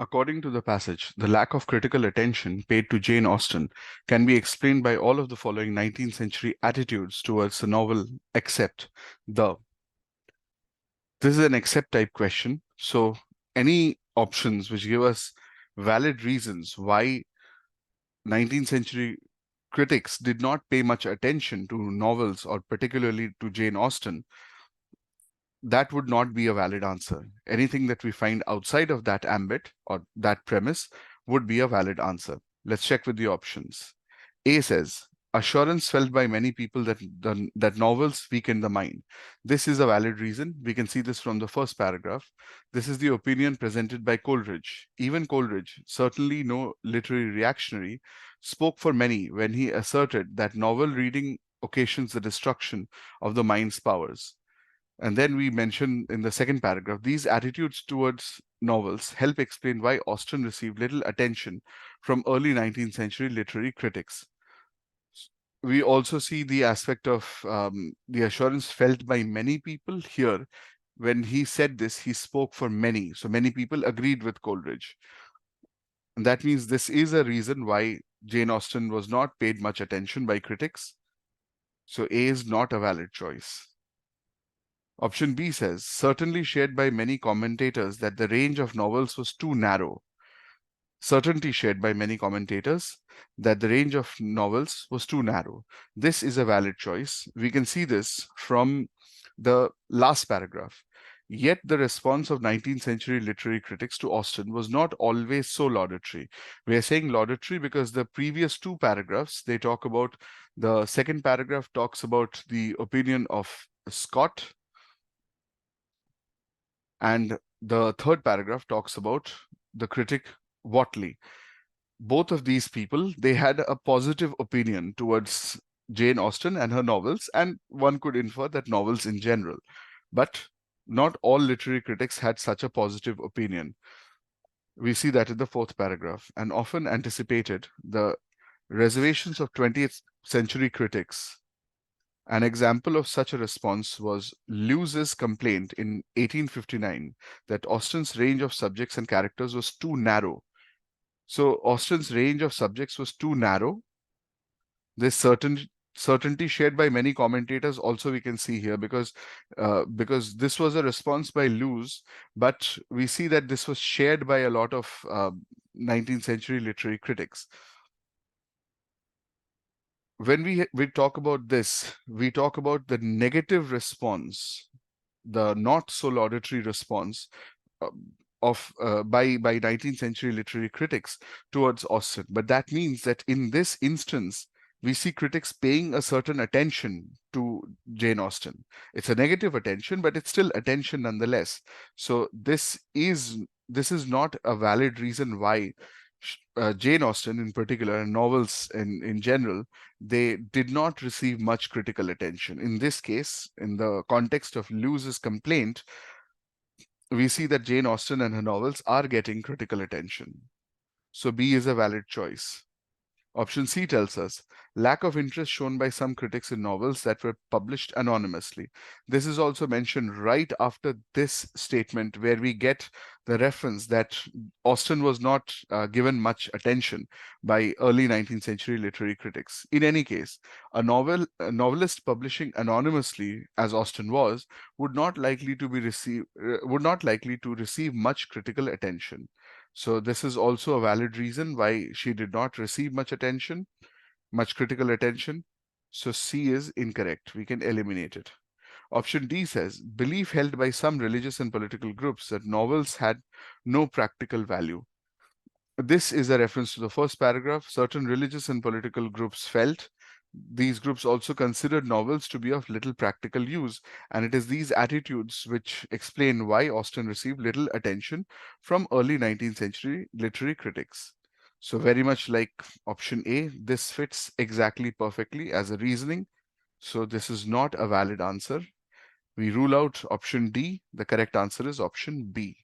According to the passage, the lack of critical attention paid to Jane Austen can be explained by all of the following 19th century attitudes towards the novel, except the. This is an except type question. So, any options which give us valid reasons why 19th century critics did not pay much attention to novels or particularly to Jane Austen, that would not be a valid answer. Anything that we find outside of that ambit or that premise would be a valid answer. Let's check with the options. A says, assurance felt by many people that novels weaken the mind. This is a valid reason. We can see this from the first paragraph. This is the opinion presented by Coleridge. Even Coleridge, certainly no literary reactionary, spoke for many when he asserted that novel reading occasions the destruction of the mind's powers. And then we mention in the second paragraph, these attitudes towards novels help explain why Austen received little attention from early 19th century literary critics. We also see the aspect of the assurance felt by many people here. When he said this, he spoke for many. So many people agreed with Coleridge. And that means this is a reason why Jane Austen was not paid much attention by critics. So A is not a valid choice. Option B says, certainly shared by many commentators that the range of novels was too narrow. Certainty shared by many commentators that the range of novels was too narrow. This is a valid choice. We can see this from the last paragraph. Yet the response of 19th century literary critics to Austen was not always so laudatory. We are saying laudatory because the previous two paragraphs, they talk about, the second paragraph talks about the opinion of Scott, and the third paragraph talks about the critic Whately. Both of these people, they had a positive opinion towards Jane Austen and her novels, and one could infer that novels in general. But not all literary critics had such a positive opinion. We see that in the fourth paragraph, and often anticipated the reservations of 20th century critics. An example of such a response was Lewes's complaint in 1859 that Austen's range of subjects and characters was too narrow. So Austen's range of subjects was too narrow. This certainty shared by many commentators also we can see here, because this was a response by Lewes, but we see that this was shared by a lot of 19th century literary critics. When we talk about this, we talk about the negative response, the not so laudatory response uh, by 19th century literary critics towards Austen. But that means that in this instance, we see critics paying a certain attention to Jane Austen. It's a negative attention, but it's still attention nonetheless. So this is not a valid reason why Jane Austen in particular, and novels in general, they did not receive much critical attention. In this case, in the context of Lewes's complaint, we see that Jane Austen and her novels are getting critical attention. So B is a valid choice. Option C tells us lack of interest shown by some critics in novels that were published anonymously. This is also mentioned right after this statement, where we get the reference that Austen was not given much attention by early 19th century literary critics. In any case, a novelist publishing anonymously, as Austen was, would not likely to receive much critical attention. So this is also a valid reason why she did not receive much critical attention. So C is incorrect. We can eliminate it. Option D says, belief held by some religious and political groups that novels had no practical value. This is a reference to the first paragraph. Certain religious and political groups felt these groups also considered novels to be of little practical use, and it is these attitudes which explain why Austen received little attention from early 19th century literary critics. So very much like option A, this fits exactly perfectly as a reasoning. So this is not a valid answer. We rule out option D. The correct answer is option B.